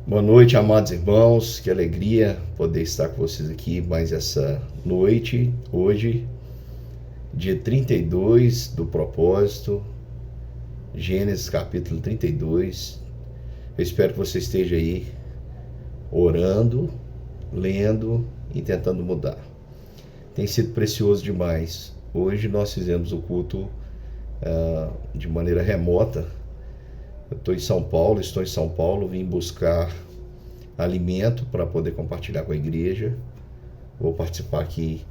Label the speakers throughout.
Speaker 1: Boa noite, amados irmãos. Que alegria poder estar com vocês aqui mais essa noite, hoje, dia 32 do propósito, Gênesis capítulo 32. Eu espero que você esteja aí orando, lendo e tentando mudar. Tem sido precioso demais. Hoje nós fizemos o culto de maneira remota. Estou em São Paulo, vim buscar alimento para poder compartilhar com a igreja. Vou participar aqui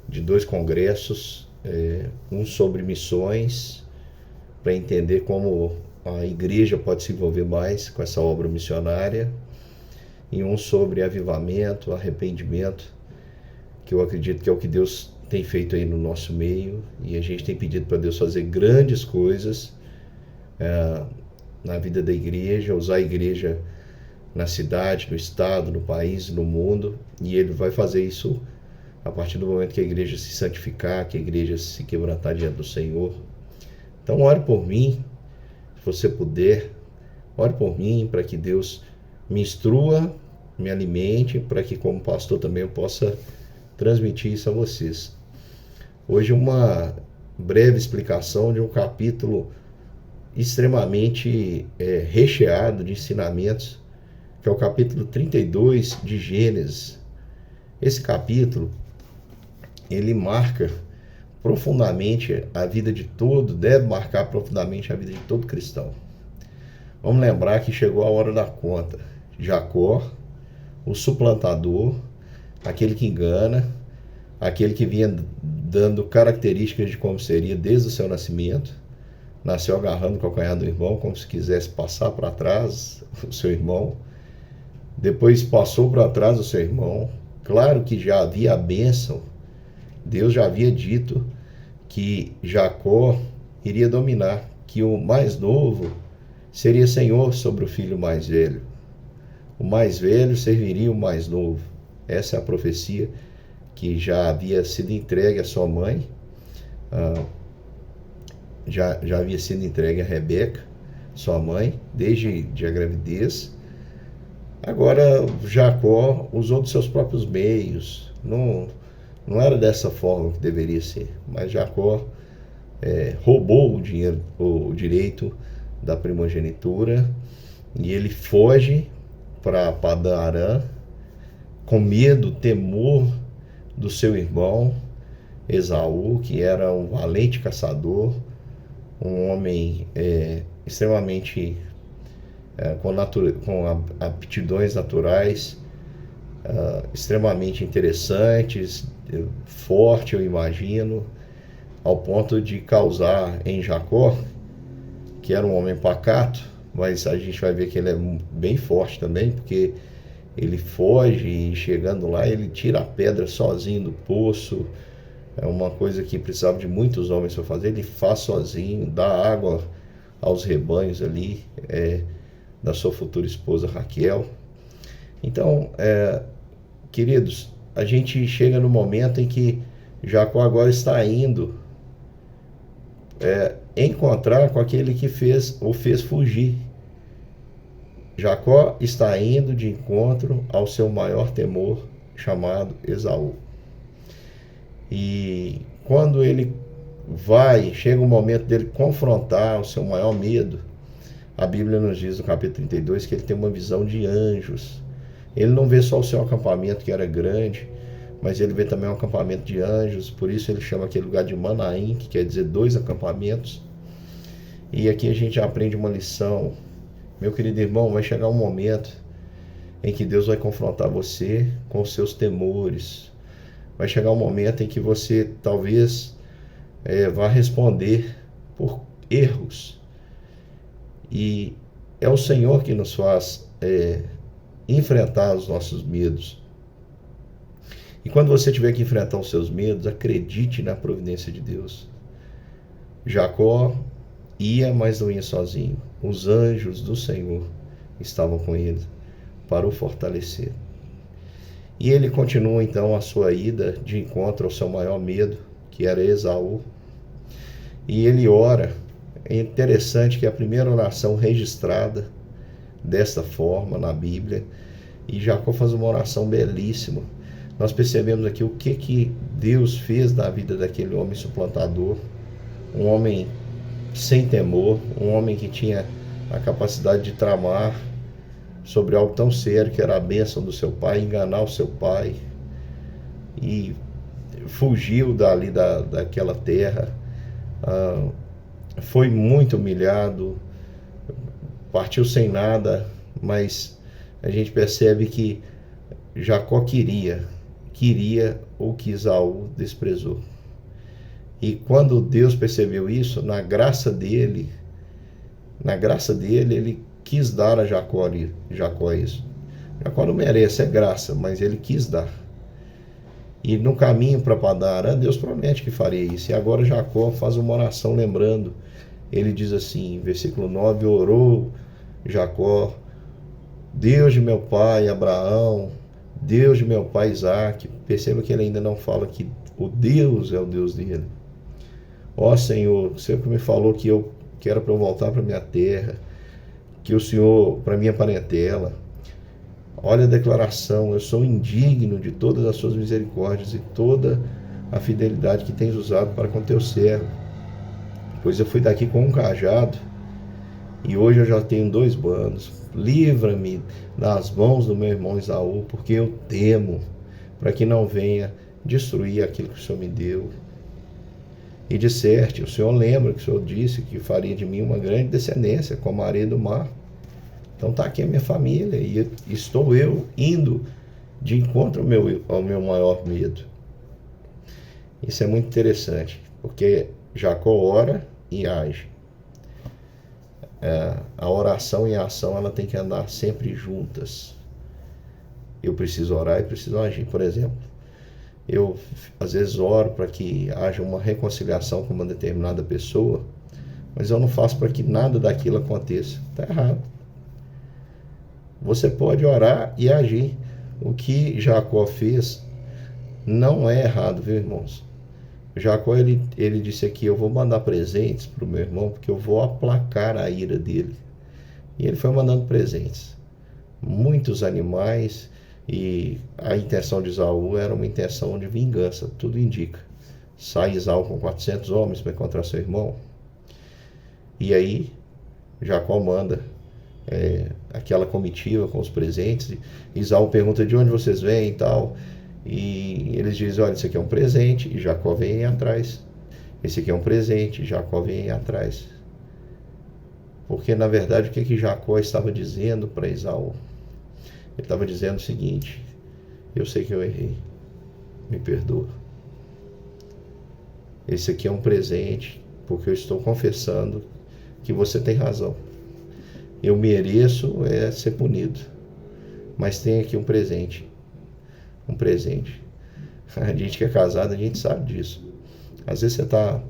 Speaker 1: de 2 congressos, um sobre missões, para entender como a igreja pode se envolver mais com essa obra missionária, e um sobre avivamento, arrependimento, que eu acredito que é o que Deus tem feito aí no nosso meio, e a gente tem pedido para Deus fazer grandes coisas na vida da igreja, usar a igreja na cidade, no estado, no país, no mundo, e Ele vai fazer isso a partir do momento que a igreja se santificar, que a igreja se quebrantar diante do Senhor. Então ore por mim, se você puder, ore por mim para que Deus me instrua, me alimente, para que como pastor também eu possa transmitir isso a vocês. Hoje uma breve explicação de um capítulo extremamente recheado de ensinamentos, que é o capítulo 32 de Gênesis. Esse capítulo, ele marca profundamente a vida de todo, deve marcar profundamente a vida de todo cristão. Vamos lembrar que chegou a hora da conta. Jacó, o suplantador, aquele que engana, aquele que vinha dando características de como seria desde o seu nascimento, nasceu agarrando o calcanhar do irmão, como se quisesse passar para trás o seu irmão. Depois passou para trás o seu irmão. Claro que já havia a bênção. Deus já havia dito que Jacó iria dominar, que o mais novo seria senhor sobre o filho mais velho. O mais velho serviria o mais novo. Essa é a profecia que já havia sido entregue à sua mãe. Já havia sido entregue a Rebeca, sua mãe, desde a gravidez. Agora Jacó usou dos seus próprios meios, não era dessa forma que deveria ser, mas Jacó roubou o direito da primogenitura, e ele foge para Padã Arã, com medo, temor do seu irmão Esaú, que era um valente caçador, um homem extremamente com aptidões naturais extremamente interessantes, forte, eu imagino, ao ponto de causar em Jacó, que era um homem pacato, mas a gente vai ver que ele é bem forte também, porque ele foge e chegando lá ele tira a pedra sozinho do poço. É uma coisa que precisava de muitos homens para fazer, ele faz sozinho, dá água aos rebanhos ali, da sua futura esposa Raquel. Então, queridos, a gente chega no momento em que Jacó agora está indo encontrar com aquele que o fez fugir. Jacó está indo de encontro ao seu maior temor, chamado Esaú. E quando ele chega o momento dele confrontar o seu maior medo, a Bíblia nos diz no capítulo 32 que ele tem uma visão de anjos. Ele não vê só o seu acampamento, que era grande, mas ele vê também um acampamento de anjos. Por isso ele chama aquele lugar de Manaim, que quer dizer 2 acampamentos. E aqui a gente aprende uma lição. Meu querido irmão, vai chegar um momento em que Deus vai confrontar você com os seus temores. Vai chegar um momento em que você talvez vá responder por erros. E é o Senhor que nos faz enfrentar os nossos medos. E quando você tiver que enfrentar os seus medos, acredite na providência de Deus. Jacó ia, mas não ia sozinho. Os anjos do Senhor estavam com ele para o fortalecer. E ele continua então a sua ida de encontro ao seu maior medo, que era Esaú. E ele ora. É interessante que a primeira oração registrada desta forma na Bíblia. E Jacó faz uma oração belíssima. Nós percebemos aqui o que Deus fez da vida daquele homem suplantador, um homem sem temor, um homem que tinha a capacidade de tramar sobre algo tão sério que era a bênção do seu pai, enganar o seu pai, e fugiu dali daquela terra, foi muito humilhado, partiu sem nada, mas a gente percebe que Jacó queria o que Esaú desprezou. E quando Deus percebeu isso, na graça dele, ele quis dar a Jacó isso. Jacó não merece, é graça, mas ele quis dar. E no caminho para Padan, Deus promete que faria isso. E agora Jacó faz uma oração lembrando. Ele diz assim, versículo 9, orou Jacó: Deus de meu pai Abraão, Deus de meu pai Isaac. Perceba que ele ainda não fala que o Deus é o Deus dele. Ó Senhor, o Senhor que me falou que eu quero para eu voltar para minha terra, que o Senhor, para minha parentela. Olha a declaração: eu sou indigno de todas as suas misericórdias e toda a fidelidade que tens usado para com teu servo. Pois eu fui daqui com um cajado e hoje eu já tenho 2 bandos. Livra-me das mãos do meu irmão Esaú, porque eu temo, para que não venha destruir aquilo que o Senhor me deu. E disserte, o Senhor lembra que o Senhor disse que faria de mim uma grande descendência, como a areia do mar. Então está aqui a minha família, e estou eu indo de encontro ao meu maior medo. Isso é muito interessante, porque Jacó ora e age. A oração e a ação, ela tem que andar sempre juntas. Eu preciso orar e preciso agir. Por exemplo, eu às vezes oro para que haja uma reconciliação com uma determinada pessoa, mas eu não faço para que nada daquilo aconteça. Está errado. Você pode orar e agir. O que Jacó fez não é errado, viu, irmãos? Jacó, ele disse aqui: eu vou mandar presentes para o meu irmão, porque eu vou aplacar a ira dele. E ele foi mandando presentes, muitos animais, e a intenção de Esaú era uma intenção de vingança, tudo indica. Sai Esaú com 400 homens para encontrar seu irmão, e aí Jacó manda aquela comitiva com os presentes. Esaú pergunta: de onde vocês vêm e tal, e eles dizem: olha, esse aqui é um presente, e Jacó vem atrás. Esse aqui é um presente, e Jacó vem atrás. Porque na verdade o que Jacó estava dizendo para Esaú? Ele estava dizendo o seguinte: eu sei que eu errei, me perdoa. Esse aqui é um presente, porque eu estou confessando que você tem razão. Eu mereço ser punido, mas tem aqui um presente. Um presente. A gente que é casado, a gente sabe disso. Às vezes você está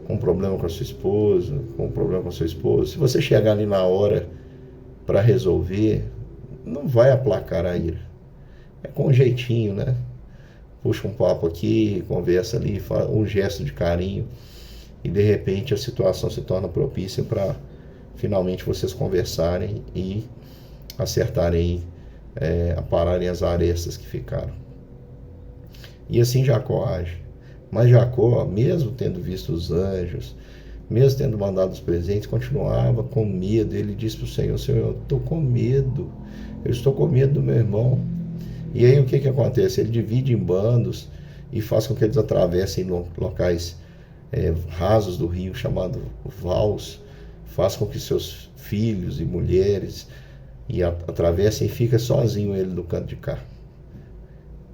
Speaker 1: com um problema com a sua esposa, com um problema com o seu esposo. Se você chegar ali na hora para resolver, não vai aplacar a ira. É com um jeitinho, né? Puxa um papo aqui, conversa ali, faz um gesto de carinho, e de repente a situação se torna propícia para finalmente vocês conversarem e acertarem, apararem as arestas que ficaram. E assim Jacó age. Mas Jacó, mesmo tendo visto os anjos, mesmo tendo mandado os presentes, continuava com medo. Ele disse para o Senhor: Senhor, eu estou com medo. Eu estou com medo do meu irmão. E aí o que acontece? Ele divide em bandos e faz com que eles atravessem locais rasos do rio, chamado vals. Faz com que seus filhos e mulheres atravessem, e fica sozinho ele no canto de cá.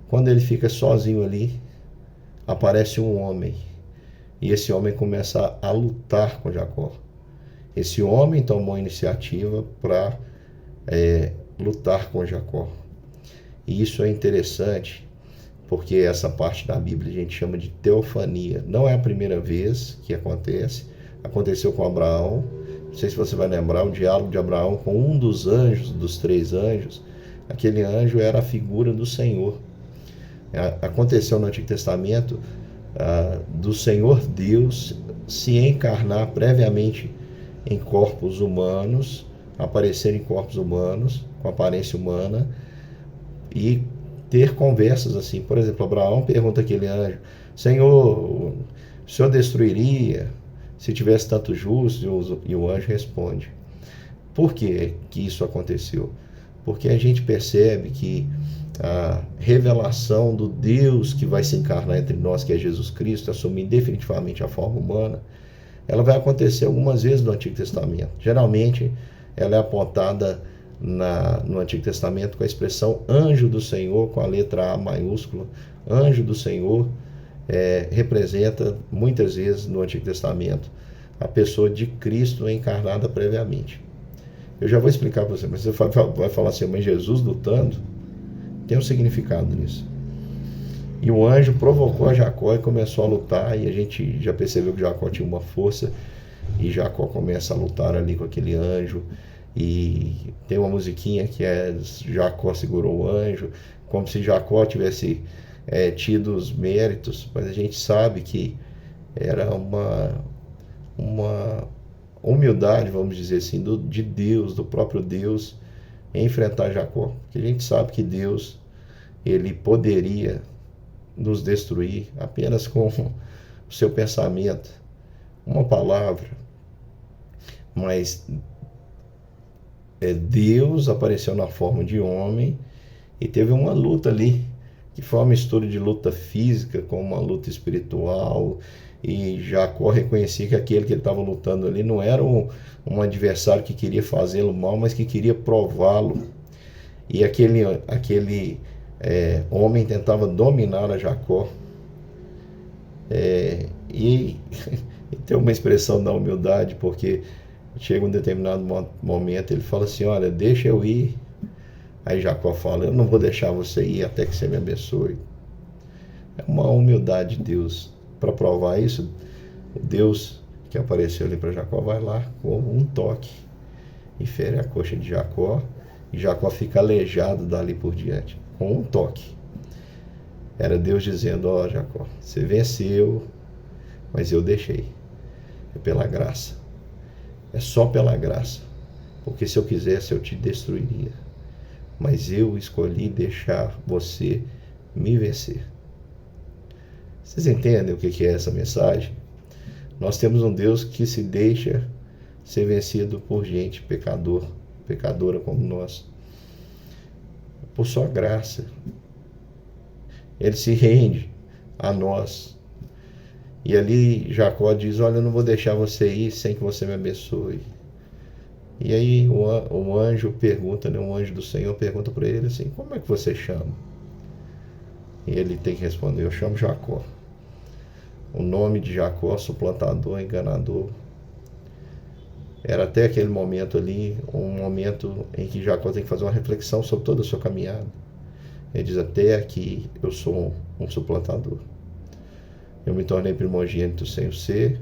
Speaker 1: Quando ele fica sozinho ali, aparece um homem, e esse homem começa a lutar com Jacó. Esse homem tomou a iniciativa para lutar com Jacó. E isso é interessante, porque essa parte da Bíblia a gente chama de teofania. Não é a primeira vez que acontece. Aconteceu com Abraão. Não sei se você vai lembrar o diálogo de Abraão com um dos anjos, dos 3 anjos. Aquele anjo era a figura do Senhor. Aconteceu no Antigo Testamento do Senhor Deus se encarnar previamente em corpos humanos aparecer em corpos humanos, com aparência humana, e ter conversas assim. Por exemplo, Abraão pergunta àquele anjo: Senhor, o Senhor destruiria se tivesse tantos justos? E o anjo responde. Por que isso aconteceu? Porque a gente percebe que a revelação do Deus que vai se encarnar entre nós, que é Jesus Cristo, assumir definitivamente a forma humana, ela vai acontecer algumas vezes no Antigo Testamento. Geralmente, ela é apontada no Antigo Testamento com a expressão anjo do Senhor, com a letra A maiúscula. Anjo do Senhor representa muitas vezes no Antigo Testamento a pessoa de Cristo encarnada previamente. Eu já vou explicar para você, mas você vai falar assim: mas Jesus lutando? Tem um significado nisso. E o anjo provocou a Jacó e começou a lutar, e a gente já percebeu que Jacó tinha uma força, e Jacó começa a lutar ali com aquele anjo, e tem uma musiquinha que é Jacó segurou o anjo, como se Jacó tivesse tido os méritos, mas a gente sabe que era uma humildade, vamos dizer assim, de Deus, do próprio Deus, em enfrentar Jacó. Porque a gente sabe que Deus, ele poderia nos destruir apenas com o seu pensamento, uma palavra, mas Deus apareceu na forma de homem e teve uma luta ali, que foi uma mistura de luta física com uma luta espiritual, e Jacó reconhecia que aquele que ele estava lutando ali não era um adversário que queria fazê-lo mal, mas que queria prová-lo. E aquele homem tentava dominar a Jacó. E tem uma expressão da humildade, porque chega um determinado momento, ele fala assim: olha, deixa eu ir. Aí Jacó fala: eu não vou deixar você ir até que você me abençoe. É uma humildade de Deus. Para provar isso, o Deus que apareceu ali para Jacó vai lá com um toque e fere a coxa de Jacó, e Jacó fica aleijado dali por diante, com um toque. Era Deus dizendo: ó, Jacó, você venceu, mas eu deixei. É pela graça. É só pela graça. Porque se eu quisesse, eu te destruiria. Mas eu escolhi deixar você me vencer. Vocês entendem o que é essa mensagem? Nós temos um Deus que se deixa ser vencido por gente pecadora como nós, por sua graça. Ele se rende a nós. E ali Jacó diz: olha, eu não vou deixar você ir sem que você me abençoe. E aí um anjo pergunta, um anjo do Senhor pergunta para ele assim: como é que você chama? E ele tem que responder: eu chamo Jacó. O nome de Jacó, suplantador, enganador. Era até aquele momento ali, um momento em que Jacó tem que fazer uma reflexão sobre toda a sua caminhada. Ele diz: até aqui eu sou um suplantador. Eu me tornei primogênito sem o ser,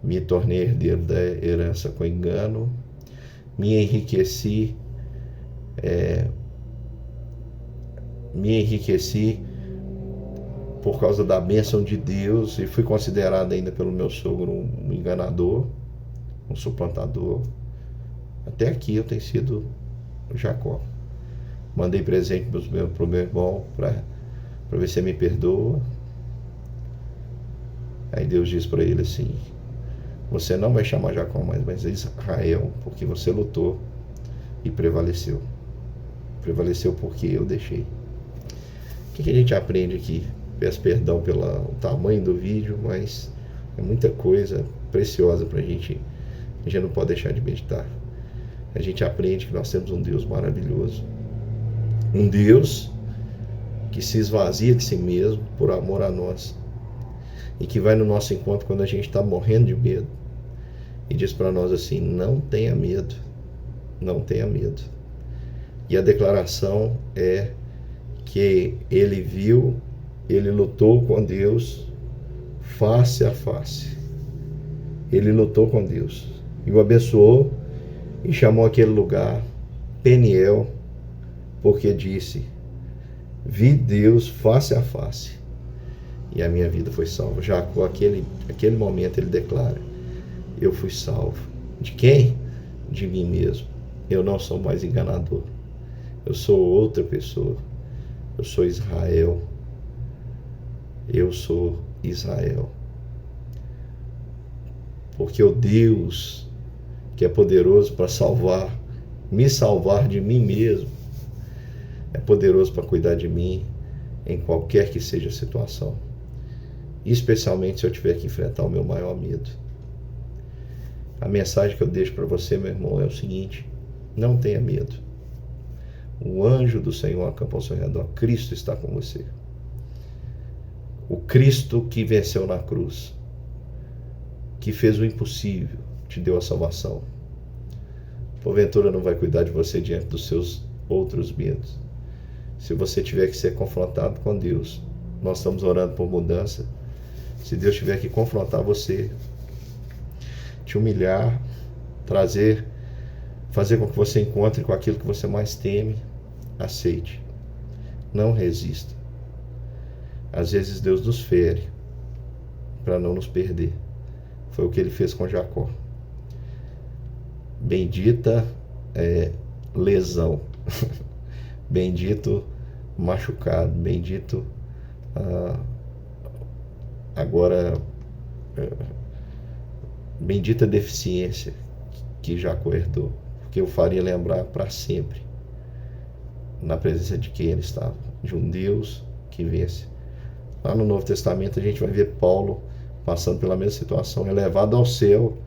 Speaker 1: me tornei herdeiro da herança com engano, me enriqueci por causa da bênção de Deus, e fui considerado ainda pelo meu sogro um enganador, um suplantador. Até aqui eu tenho sido Jacó. Mandei presente para o meu irmão para ver se ele me perdoa. Aí Deus diz para ele assim: você não vai chamar Jacó mais, mas Israel, porque você lutou e prevaleceu. Prevaleceu porque eu deixei. O que a gente aprende aqui? Peço perdão pelo tamanho do vídeo, mas é muita coisa preciosa para a gente não pode deixar de meditar. A gente aprende que nós temos um Deus maravilhoso, um Deus que se esvazia de si mesmo por amor a nós, e que vai no nosso encontro quando a gente está morrendo de medo e diz para nós assim: não tenha medo, não tenha medo. E a declaração é que ele lutou com Deus face a face. Ele lutou com Deus e o abençoou e chamou aquele lugar Peniel, porque disse: vi Deus face a face e a minha vida foi salva. Jacó, aquele momento, ele declara: eu fui salvo. De quem? De mim mesmo. eu não sou mais enganador. Eu sou outra pessoa. Eu sou Israel. Eu sou Israel. Porque o Deus que é poderoso para salvar, me salvar de mim mesmo, é poderoso para cuidar de mim em qualquer que seja a situação. Especialmente se eu tiver que enfrentar o meu maior medo. A mensagem que eu deixo para você, meu irmão, é o seguinte: não tenha medo. O anjo do Senhor acampa ao seu redor. Cristo está com você. O Cristo que venceu na cruz, que fez o impossível, te deu a salvação. Porventura não vai cuidar de você diante dos seus outros medos. Se você tiver que ser confrontado com Deus, nós estamos orando por mudança. Se Deus tiver que confrontar você, te humilhar, fazer com que você encontre com aquilo que você mais teme, aceite. Não resista. Às vezes Deus nos fere para não nos perder. Foi o que ele fez com Jacó. Bendita lesão. Bendito machucado. Bendito bendita deficiência que Jacó herdou, porque eu faria lembrar para sempre na presença de quem ele estava, de um Deus que vence. Lá no Novo Testamento a gente vai ver Paulo passando pela mesma situação, elevado ao céu,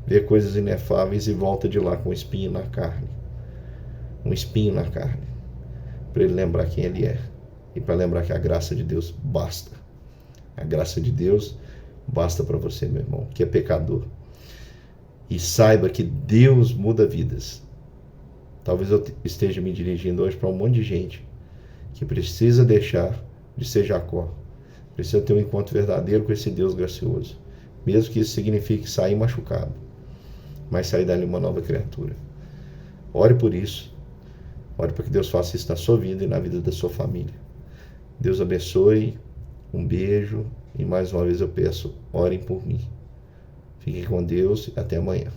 Speaker 1: vê coisas inefáveis e volta de lá com um espinho na carne, para ele lembrar quem ele é e para lembrar que a graça de Deus basta. A graça de Deus basta para você, meu irmão, que é pecador. E saiba que Deus muda vidas. Talvez eu esteja me dirigindo hoje para um monte de gente que precisa deixar de ser Jacó. Precisa ter um encontro verdadeiro com esse Deus gracioso. Mesmo que isso signifique sair machucado, mas sair dali uma nova criatura. Ore por isso. Ore para que Deus faça isso na sua vida e na vida da sua família. Deus abençoe. Um beijo. E mais uma vez eu peço, orem por mim. Fiquem com Deus e até amanhã.